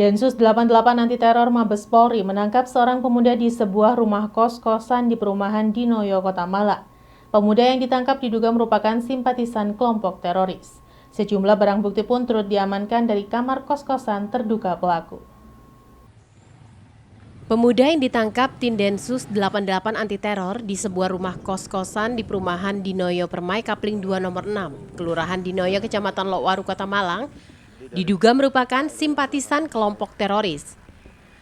Densus 88 Anti Teror Mabes Polri menangkap seorang pemuda di sebuah rumah kos-kosan di perumahan di Noyo, Kota Malang. Pemuda yang ditangkap diduga merupakan simpatisan kelompok teroris. Sejumlah barang bukti pun turut diamankan dari kamar kos-kosan terduga pelaku. Pemuda yang ditangkap tim Densus 88 Anti Teror di sebuah rumah kos-kosan di perumahan di Noyo Permai Kapling 2 nomor 6, Kelurahan di Noyo, Kecamatan Lokwaru, Kota Malang, diduga merupakan simpatisan kelompok teroris.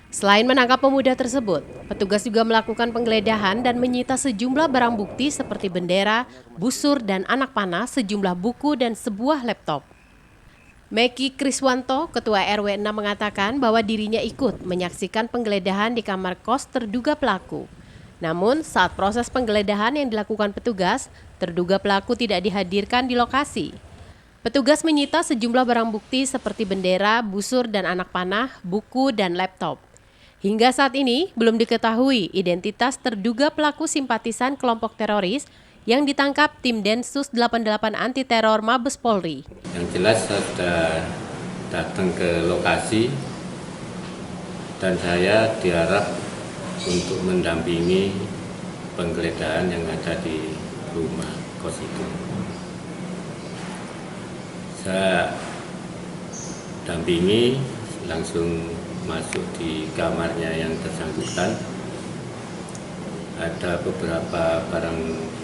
Selain menangkap pemuda tersebut, petugas juga melakukan penggeledahan dan menyita sejumlah barang bukti seperti bendera, busur, dan anak panah, sejumlah buku, dan sebuah laptop. Meki Kriswanto, Ketua RW 6 mengatakan bahwa dirinya ikut menyaksikan penggeledahan di kamar kos terduga pelaku. Namun, saat proses penggeledahan yang dilakukan petugas, terduga pelaku tidak dihadirkan di lokasi. Petugas menyita sejumlah barang bukti seperti bendera, busur, dan anak panah, buku, dan laptop. Hingga saat ini, belum diketahui identitas terduga pelaku simpatisan kelompok teroris yang ditangkap tim Densus 88 Anti Teror Mabes Polri. Yang jelas saya sudah datang ke lokasi dan saya diharap untuk mendampingi penggeledahan yang ada di rumah kos itu. Saya dampingi, langsung masuk di kamarnya yang bersangkutan. Ada beberapa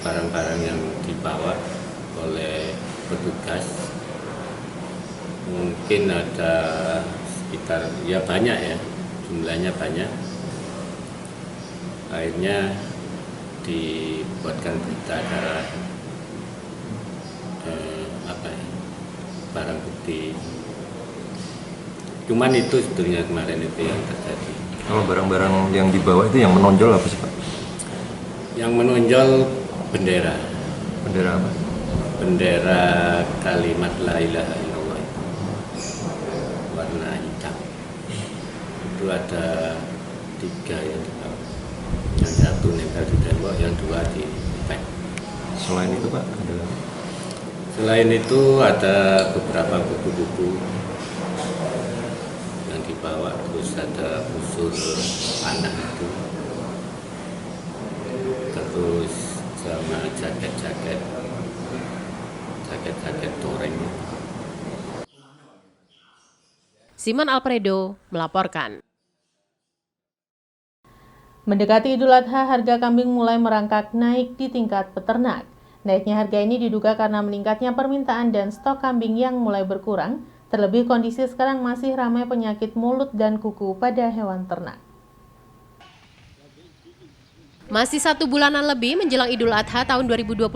barang-barang yang dibawa oleh petugas. Mungkin ada sekitar, ya banyak ya, jumlahnya banyak. Akhirnya dibuatkan berita acara barang bukti. Cuman itu sebetulnya kemarin itu yang terjadi. Kalau barang-barang yang dibawa itu yang menonjol apa sih Pak? Yang menonjol bendera. Bendera apa? Bendera kalimat la ilaha illallah, warna hitam. Itu ada 3 yang dibawa. Yang 1 nempel di tembok, yang 2 di pek. Selain itu Pak, ada? Selain itu ada beberapa buku-buku yang dibawa, terus ada busur panah itu, terus sama jaket toreng. Siman Alfredo melaporkan. Mendekati Idul Adha, harga kambing mulai merangkak naik di tingkat peternak. Naiknya harga ini diduga karena meningkatnya permintaan dan stok kambing yang mulai berkurang, terlebih kondisi sekarang masih ramai penyakit mulut dan kuku pada hewan ternak. Masih 1 bulanan lebih menjelang Idul Adha tahun 2022,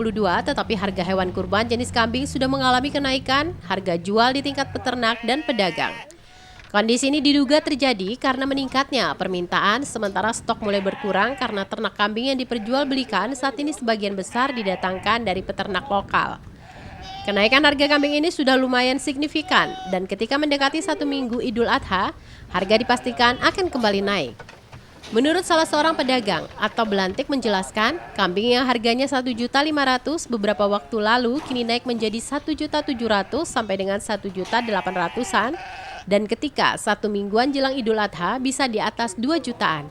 tetapi harga hewan kurban jenis kambing sudah mengalami kenaikan harga jual di tingkat peternak dan pedagang. Kondisi ini diduga terjadi karena meningkatnya permintaan sementara stok mulai berkurang karena ternak kambing yang diperjualbelikan saat ini sebagian besar didatangkan dari peternak lokal. Kenaikan harga kambing ini sudah lumayan signifikan dan ketika mendekati 1 minggu Idul Adha, harga dipastikan akan kembali naik. Menurut salah seorang pedagang atau belantik menjelaskan, kambing yang harganya Rp1.500.000 beberapa waktu lalu kini naik menjadi Rp1.700.000 sampai dengan Rp1.800.000-an. Dan ketika 1 mingguan jelang Idul Adha bisa di atas 2 jutaan.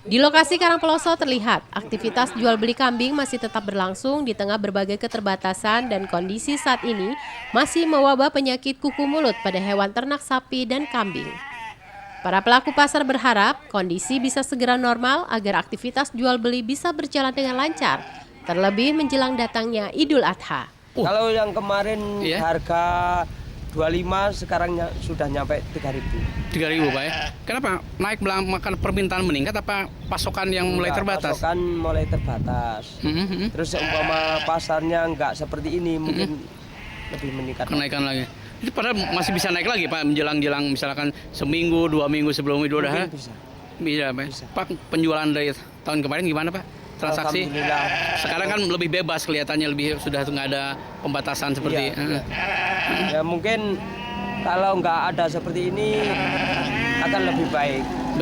Di lokasi Karangpeloso terlihat aktivitas jual beli kambing masih tetap berlangsung di tengah berbagai keterbatasan dan kondisi saat ini masih mewabah penyakit kuku mulut pada hewan ternak sapi dan kambing. Para pelaku pasar berharap kondisi bisa segera normal agar aktivitas jual beli bisa berjalan dengan lancar, terlebih menjelang datangnya Idul Adha. Kalau yang kemarin harga 25 sekarang sudah nyampe 3.000. 3.000 Pak ya? Kenapa? Naik makan permintaan meningkat apa pasokan yang mulai terbatas? Pasokan mulai terbatas. Terus umpama pasarnya nggak seperti ini mungkin lebih meningkat. Kenaikan lagi. Itu padahal masih bisa naik lagi Pak menjelang misalkan seminggu, 2 minggu sebelum Idul Adha. Bisa Pak. Pak, penjualan dari tahun kemarin gimana Pak? Transaksi sekarang kan lebih bebas kelihatannya, lebih sudah nggak ada pembatasan seperti ya mungkin kalau nggak ada seperti ini akan lebih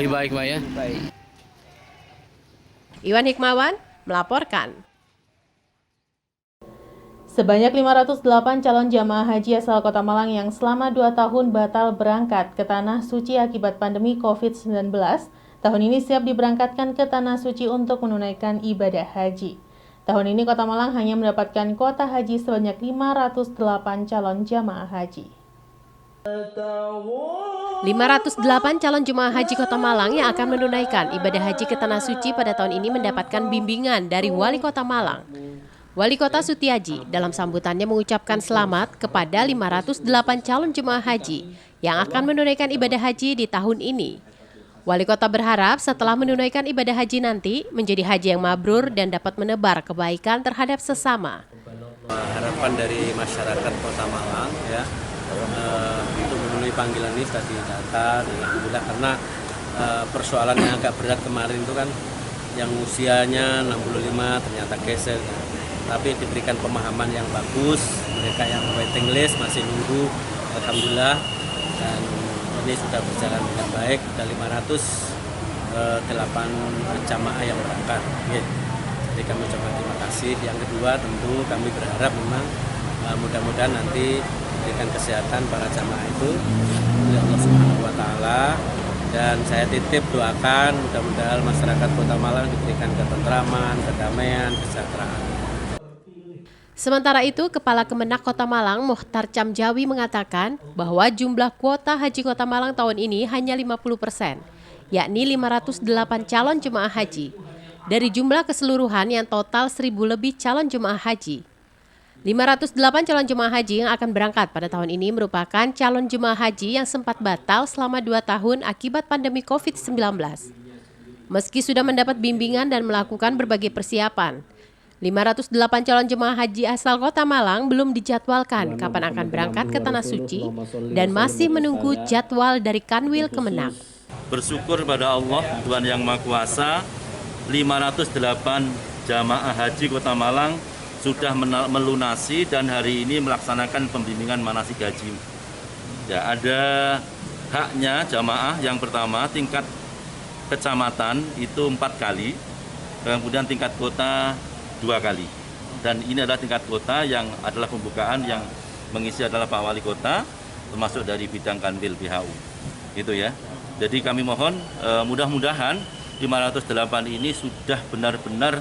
baik Pak ya. Iwan Hikmawan melaporkan. Sebanyak 508 calon jamaah haji asal Kota Malang yang selama 2 tahun batal berangkat ke Tanah Suci akibat pandemi COVID-19, tahun ini siap diberangkatkan ke Tanah Suci untuk menunaikan ibadah haji. Tahun ini Kota Malang hanya mendapatkan kuota haji sebanyak 508 calon jamaah haji. 508 calon jemaah haji Kota Malang yang akan menunaikan ibadah haji ke Tanah Suci pada tahun ini mendapatkan bimbingan dari Wali Kota Malang. Wali Kota Sutiaji dalam sambutannya mengucapkan selamat kepada 508 calon jemaah haji yang akan menunaikan ibadah haji di tahun ini. Wali Kota berharap setelah menunaikan ibadah haji nanti menjadi haji yang mabrur dan dapat menebar kebaikan terhadap sesama. Harapan dari masyarakat Kota Malang ya untuk memenuhi panggilan ini sudah didata, alhamdulillah, karena persoalan yang agak berat kemarin itu kan yang usianya 65 ternyata geser. Tapi diberikan pemahaman yang bagus, mereka yang waiting list masih nunggu, alhamdulillah, dan ini sudah berjalan dengan baik. Ada 508 jamaah yang berangkat. Jadi kami ucapkan terima kasih. Yang kedua tentu kami berharap memang mudah-mudahan nanti diberikan kesehatan para jamaah itu oleh Allah Subhanahu wa Ta'ala. Dan saya titip doakan mudah-mudahan masyarakat Kota Malang diberikan ketentraman, kedamaian, kesejahteraan. Sementara itu, Kepala Kemenak Kota Malang, Muhtar Camjawi mengatakan bahwa jumlah kuota haji Kota Malang tahun ini hanya 50%, yakni 508 calon jemaah haji. Dari jumlah keseluruhan yang total 1.000 lebih calon jemaah haji. 508 calon jemaah haji yang akan berangkat pada tahun ini merupakan calon jemaah haji yang sempat batal selama 2 tahun akibat pandemi COVID-19. Meski sudah mendapat bimbingan dan melakukan berbagai persiapan, 508 calon jemaah haji asal Kota Malang belum dijadwalkan kapan akan berangkat ke Tanah Suci dan masih menunggu jadwal dari Kanwil Kemenak. Bersyukur pada Allah, Tuhan Yang Maha Kuasa, 508 jamaah haji Kota Malang sudah melunasi dan hari ini melaksanakan pembimbingan manasik haji. Ya, ada haknya jamaah yang pertama tingkat kecamatan itu 4 kali, kemudian tingkat kota 2 kali. Dan ini adalah tingkat kota yang adalah pembukaan yang mengisi adalah Pak Wali Kota, termasuk dari bidang Kanwil PHU. Gitu ya. Jadi kami mohon mudah-mudahan 508 ini sudah benar-benar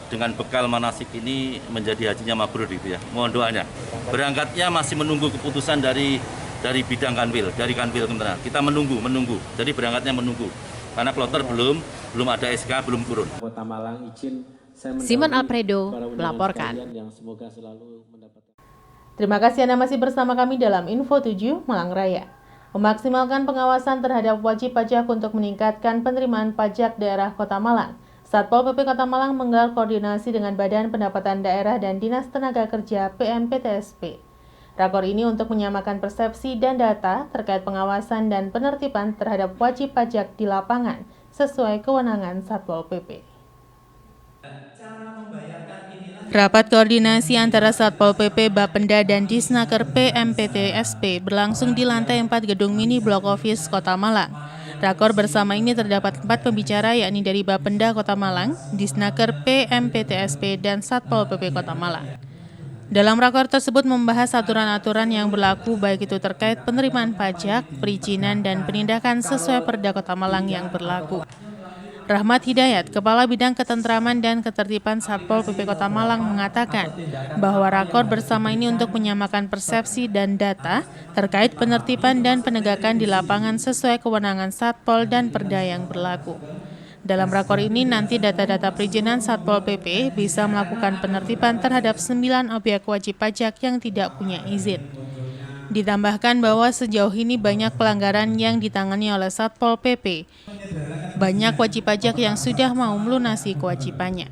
dengan bekal manasik ini menjadi hajinya mabrur gitu ya. Mohon doanya. Berangkatnya masih menunggu keputusan dari bidang Kanwil, dari Kanwil Kemenak. Kita menunggu. Jadi berangkatnya menunggu. Karena kloter belum ada SK, belum turun. Kota Malang izin Simon Alfredo melaporkan. Terima kasih Anda masih bersama kami dalam Info 7 Malang Raya. Memaksimalkan pengawasan terhadap wajib pajak untuk meningkatkan penerimaan pajak daerah Kota Malang. Satpol PP Kota Malang menggelar koordinasi dengan Badan Pendapatan Daerah dan Dinas Tenaga Kerja PMPTSP. Rakor ini untuk menyamakan persepsi dan data terkait pengawasan dan penertiban terhadap wajib pajak di lapangan sesuai kewenangan Satpol PP. Rapat koordinasi antara Satpol PP, Bapenda, dan Disnaker PMPTSP berlangsung di lantai 4 gedung mini Block Office Kota Malang. Rakor bersama ini terdapat 4 pembicara yakni dari Bapenda Kota Malang, Disnaker PMPTSP, dan Satpol PP Kota Malang. Dalam rakor tersebut membahas aturan-aturan yang berlaku baik itu terkait penerimaan pajak, perizinan, dan penindakan sesuai Perda Kota Malang yang berlaku. Rahmat Hidayat, Kepala Bidang Ketentraman dan Ketertiban Satpol PP Kota Malang mengatakan bahwa rakor bersama ini untuk menyamakan persepsi dan data terkait penertiban dan penegakan di lapangan sesuai kewenangan Satpol dan Perda yang berlaku. Dalam rakor ini nanti data-data perizinan Satpol PP bisa melakukan penertiban terhadap 9 objek wajib pajak yang tidak punya izin. Ditambahkan bahwa sejauh ini banyak pelanggaran yang ditangani oleh Satpol PP. Banyak wajib pajak yang sudah mau melunasi kewajibannya.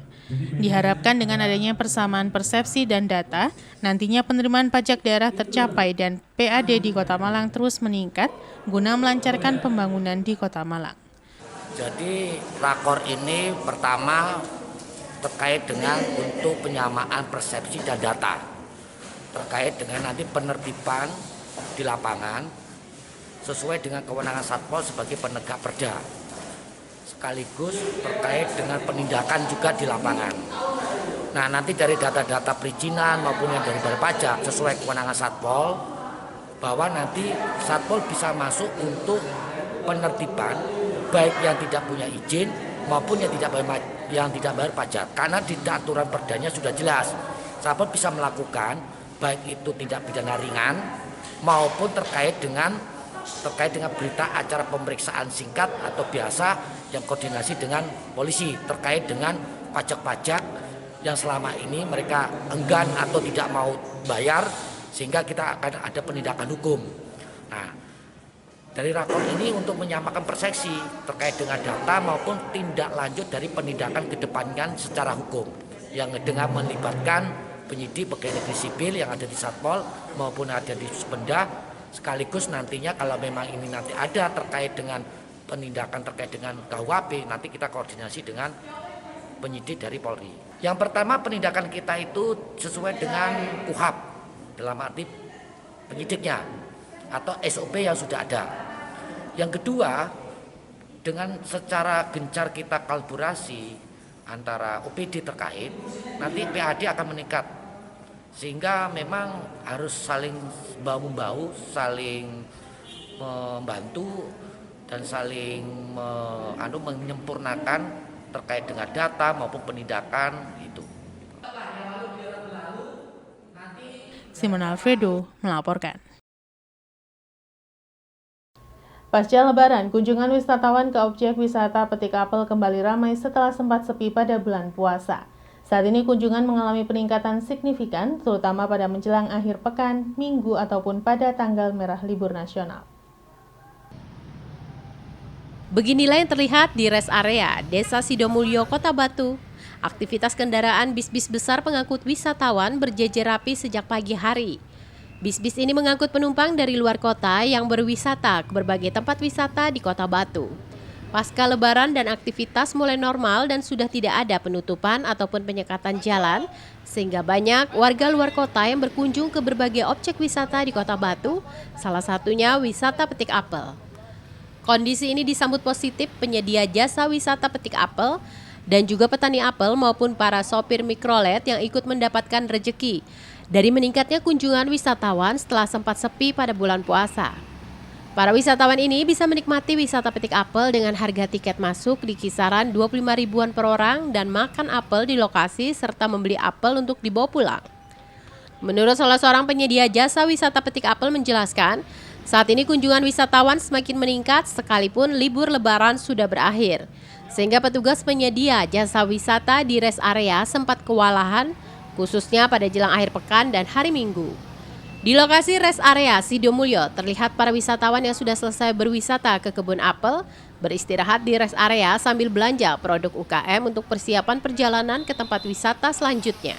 Diharapkan dengan adanya persamaan persepsi dan data, nantinya penerimaan pajak daerah tercapai dan PAD di Kota Malang terus meningkat guna melancarkan pembangunan di Kota Malang. Jadi rakor ini pertama terkait dengan untuk penyamaan persepsi dan data terkait dengan nanti penertiban di lapangan sesuai dengan kewenangan Satpol sebagai penegak perda, sekaligus terkait dengan penindakan juga di lapangan. Nah, nanti dari data-data perizinan maupun yang dari Balai Pajak sesuai kewenangan Satpol, bahwa nanti Satpol bisa masuk untuk penertiban baik yang tidak punya izin maupun yang tidak bayar pajak. Karena di aturan perdanya sudah jelas, Satpol bisa melakukan baik itu tindak pidana ringan maupun terkait dengan berita acara pemeriksaan singkat atau biasa yang koordinasi dengan polisi terkait dengan pajak-pajak yang selama ini mereka enggan atau tidak mau bayar, sehingga kita akan ada penindakan hukum. Nah, dari rakor ini untuk menyamakan persepsi terkait dengan data maupun tindak lanjut dari penindakan kedepankan secara hukum yang dengan melibatkan penyidik pegawai negeri sipil yang ada di Satpol maupun ada di Suspenda, sekaligus nantinya kalau memang ini nanti ada terkait dengan penindakan terkait dengan KUHP, nanti kita koordinasi dengan penyidik dari Polri. Yang pertama, penindakan kita itu sesuai dengan KUHP dalam arti penyidiknya atau SOP yang sudah ada. Yang kedua, dengan secara gencar kita kolaborasi antara OPD terkait, nanti PAD akan meningkat, sehingga memang harus saling bahu-membahu, saling membantu dan saling menyempurnakan terkait dengan data maupun penindakan itu. Simon Alfredo melaporkan. Pasca Lebaran, kunjungan wisatawan ke objek wisata Petik Apel kembali ramai setelah sempat sepi pada bulan puasa. Saat ini kunjungan mengalami peningkatan signifikan, terutama pada menjelang akhir pekan, minggu ataupun pada tanggal merah libur nasional. Beginilah yang terlihat di rest area Desa Sidomulyo, Kota Batu. Aktivitas kendaraan bis-bis besar pengangkut wisatawan berjejer rapi sejak pagi hari. Bis-bis ini mengangkut penumpang dari luar kota yang berwisata ke berbagai tempat wisata di Kota Batu. Pasca Lebaran dan aktivitas mulai normal dan sudah tidak ada penutupan ataupun penyekatan jalan, sehingga banyak warga luar kota yang berkunjung ke berbagai objek wisata di Kota Batu, salah satunya wisata Petik Apel. Kondisi ini disambut positif penyedia jasa wisata Petik Apel dan juga petani apel maupun para sopir mikrolet yang ikut mendapatkan rejeki dari meningkatnya kunjungan wisatawan setelah sempat sepi pada bulan puasa. Para wisatawan ini bisa menikmati wisata Petik Apel dengan harga tiket masuk di kisaran 25 ribuan per orang dan makan apel di lokasi serta membeli apel untuk dibawa pulang. Menurut salah seorang penyedia jasa wisata Petik Apel menjelaskan, saat ini kunjungan wisatawan semakin meningkat sekalipun libur Lebaran sudah berakhir, sehingga petugas penyedia jasa wisata di rest area sempat kewalahan, khususnya pada jelang akhir pekan dan hari Minggu. Di lokasi rest area Sidomulyo, terlihat para wisatawan yang sudah selesai berwisata ke kebun apel, beristirahat di rest area sambil belanja produk UKM untuk persiapan perjalanan ke tempat wisata selanjutnya.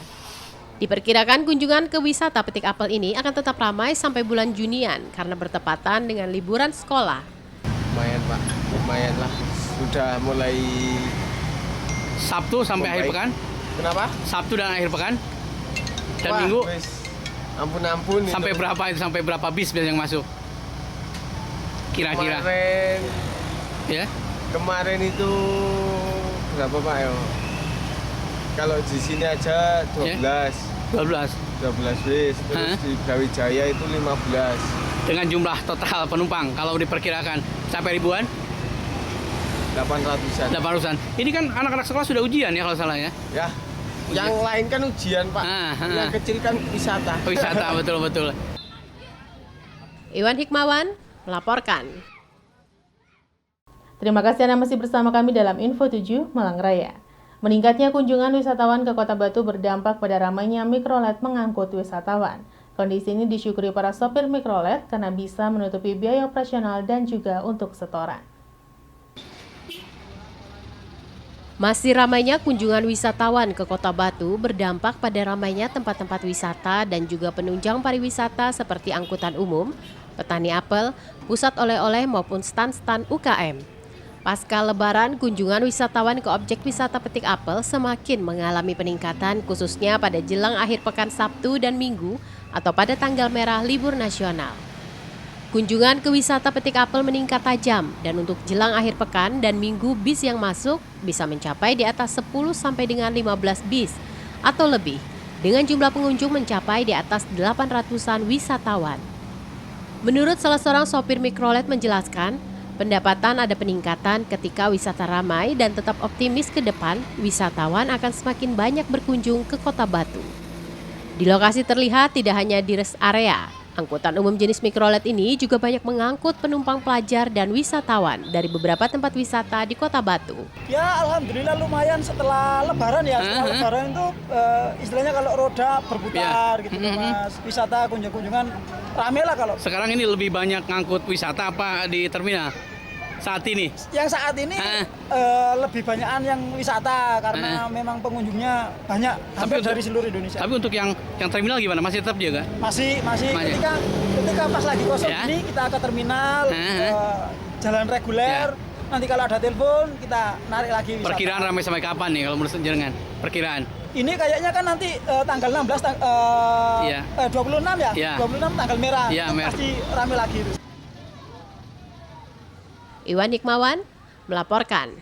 Diperkirakan kunjungan ke wisata Petik Apel ini akan tetap ramai sampai bulan Junian karena bertepatan dengan liburan sekolah. Lumayan Pak, lumayan lah. Sudah mulai Sabtu sampai akhir pekan? Kenapa? Sabtu dan akhir pekan? Dan Wah, Minggu? Ampun-ampun. Sampai itu. Berapa itu? Sampai berapa bis yang masuk? Kira-kira? Kemarin itu berapa Pak ya? Kalau di sini aja 12. 12 bis, terus di Brawijaya itu 15. Dengan jumlah total penumpang kalau diperkirakan sampai ribuan? 800-an. Ini kan anak-anak sekolah sudah ujian ya kalau salah ya? Ya. Yang lain kan ujian Pak. Yang kecil kan wisata. Wisata betul. Iwan Hikmawan melaporkan. Terima kasih Anda masih bersama kami dalam Info 7 Malang Raya. Meningkatnya kunjungan wisatawan ke Kota Batu berdampak pada ramainya mikrolet mengangkut wisatawan. Kondisi ini disyukuri para sopir mikrolet karena bisa menutupi biaya operasional dan juga untuk setoran. Masih ramainya kunjungan wisatawan ke Kota Batu berdampak pada ramainya tempat-tempat wisata dan juga penunjang pariwisata seperti angkutan umum, petani apel, pusat oleh-oleh maupun stand-stand UKM. Pasca Lebaran, kunjungan wisatawan ke objek wisata Petik Apel semakin mengalami peningkatan khususnya pada jelang akhir pekan Sabtu dan Minggu atau pada tanggal merah libur nasional. Kunjungan ke wisata Petik Apel meningkat tajam dan untuk jelang akhir pekan dan Minggu bis yang masuk bisa mencapai di atas 10 sampai dengan 15 bis atau lebih, dengan jumlah pengunjung mencapai di atas 800-an wisatawan. Menurut salah seorang sopir mikrolet menjelaskan, pendapatan ada peningkatan ketika wisata ramai dan tetap optimis ke depan wisatawan akan semakin banyak berkunjung ke Kota Batu. Di lokasi terlihat tidak hanya di rest area, angkutan umum jenis mikrolet ini juga banyak mengangkut penumpang pelajar dan wisatawan dari beberapa tempat wisata di Kota Batu. Ya alhamdulillah lumayan setelah lebaran ya, setelah lebaran itu istilahnya kalau roda berputar gitu Mas, wisata kunjungan rame lah kalau. Sekarang ini lebih banyak ngangkut wisata apa di terminal saat ini? Yang saat ini lebih banyakan yang wisata karena memang pengunjungnya banyak hampir dari seluruh Indonesia. Tapi untuk yang terminal gimana? Masih tetap juga? Masih. Ketika pas lagi kosong ini kita ke terminal jalan reguler. Nanti kalau ada telepon kita narik lagi wisata. Perkiraan ramai sampai kapan nih kalau menurut jenengan? Perkiraan? Ini kayaknya kan nanti tanggal 16, 26 ya? 26 tanggal merah, pasti ramai lagi. Iwan Hikmawan melaporkan.